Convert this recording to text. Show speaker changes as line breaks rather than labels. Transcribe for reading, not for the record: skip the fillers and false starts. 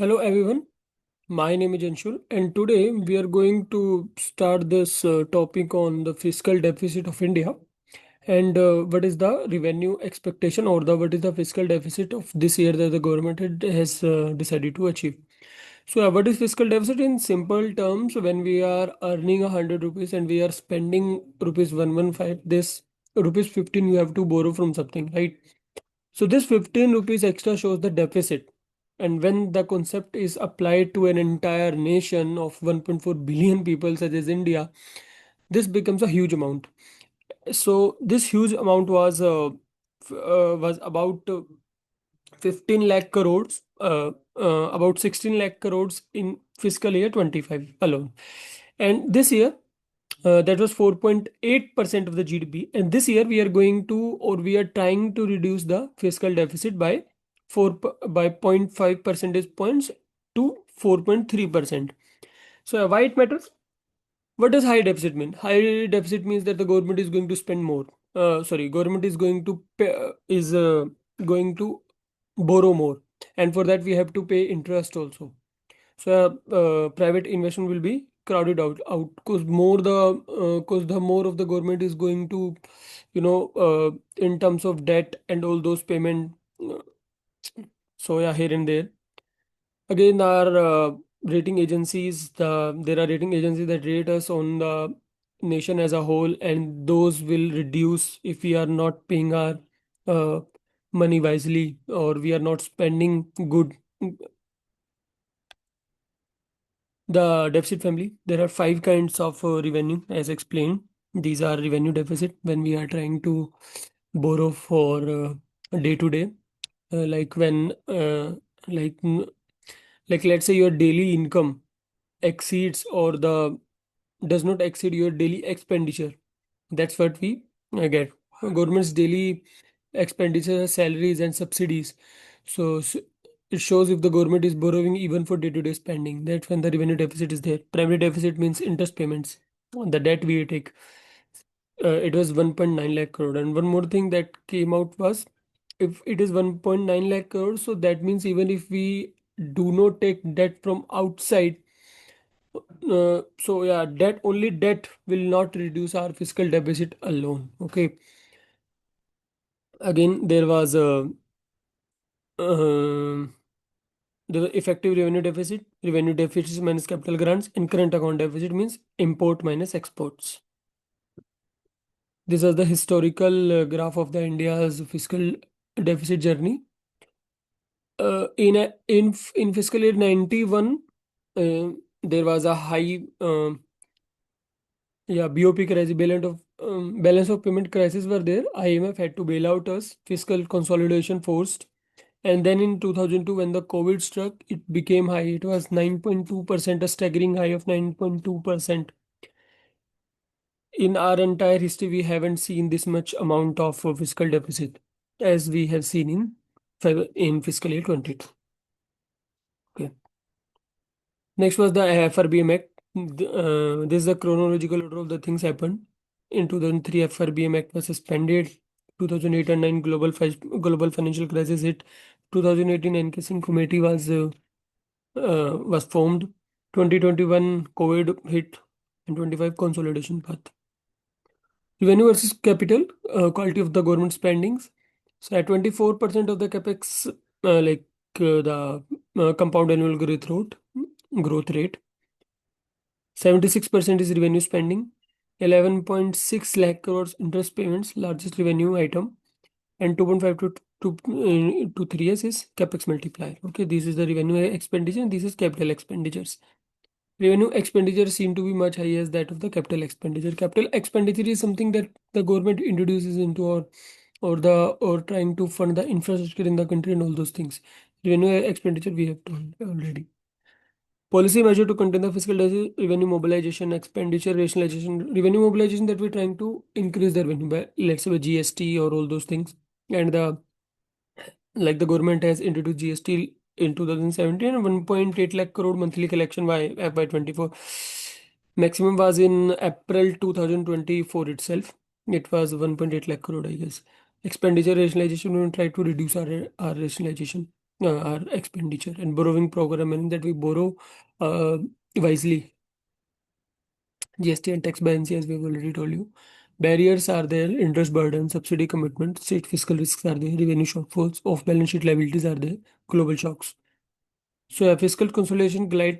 Hello everyone, my name is Anshul, and today we are going to start this topic on the fiscal deficit of India and what is the revenue expectation or the what is the fiscal deficit of this year that the government has decided to achieve. So, what is fiscal deficit in simple terms? When we are earning 100 rupees and we are spending rupees 115, this rupees 15 you have to borrow from something, right? So this 15 rupees extra shows the deficit. And when the concept is applied to an entire nation of 1.4 billion people such as India, this becomes a huge amount. So this huge amount was about 15 lakh crores, about 16 lakh crores in fiscal year 25 alone. And this year, that was 4.8% of the GDP. And this year, we are going to, or we are trying to reduce the fiscal deficit by by zero point 0.5 percentage points to 4.3%. So, why it matters? What does high deficit mean? High deficit means that the government is going to spend more. Government is going to going to borrow more, and for that we have to pay interest also. So private investment will be crowded out because the more of the government is going to, in terms of debt and all those payment. uh, So yeah, here and there. Again, our rating agencies, there are rating agencies that rate us on the nation as a whole, and those will reduce if we are not paying our uh, money wisely or we are not spending good. The deficit family, there are five kinds of revenue as explained. These are revenue deficit when we are trying to borrow for day to day, like when like mm, like let's say your daily income exceeds or the does not exceed your daily expenditure. That's what we get. Government's daily expenditure, salaries and subsidies. So it shows if the government is borrowing even for day-to-day spending. That's when the revenue deficit is there. Primary deficit means interest payments on the debt we take. It was 1.9 lakh crore. And one more thing that came out was if it is 1.9 lakh crore, so that means even if we do not take debt from outside, so yeah, debt will not reduce our fiscal deficit alone. Okay. Again, there was a the effective revenue deficit. Revenue deficit minus capital grants, and current account deficit means import minus exports. This is the historical graph of the India's fiscal deficit journey. In fiscal year 91, there was a high BOP crisis, balance of payment crisis were there. IMF had to bail out us. Fiscal consolidation forced. And then in 2002, when the COVID struck, it became high. It was 9.2%, a staggering high of 9.2%. In our entire history, we haven't seen this much amount of fiscal deficit as we have seen in fiscal year 22. Okay. Next was the FRBM Act. This is the chronological order of the things happened. In 2003, FRBM Act was suspended. 2008 and 9 global financial crisis hit. 2018 NK committee was formed. 2021 COVID hit, and 25 consolidation path. Revenue versus capital, quality of the government spendings. So at 24% of the capex, the compound annual growth rate, 76% is revenue spending, 11.6 lakh crores interest payments, largest revenue item, and 2.5 to 3 years is capex multiplier. Okay, this is the revenue expenditure, and this is capital expenditures. Revenue expenditure seem to be much higher as that of the capital expenditure. Capital expenditure is something that the government introduces into or trying to fund the infrastructure in the country and all those things. Revenue expenditure we have done already. Policy measure to contain the fiscal deficit, revenue mobilization, expenditure rationalization. Revenue mobilization that we're trying to increase the revenue by, let's say by GST or all those things. And the government has introduced GST in 2017 and 1.8 lakh crore monthly collection by FY24. Maximum was in April 2024 itself. It was 1.8 lakh crore, I guess. Expenditure rationalization, we will try to reduce our rationalization. our expenditure. And borrowing program, meaning that we borrow uh, wisely. GST and tax buoyancy, as we've already told you. Barriers are there, interest burden, subsidy commitment, state fiscal risks are there, revenue shortfalls, off balance sheet liabilities are there, global shocks. So a fiscal consolidation glide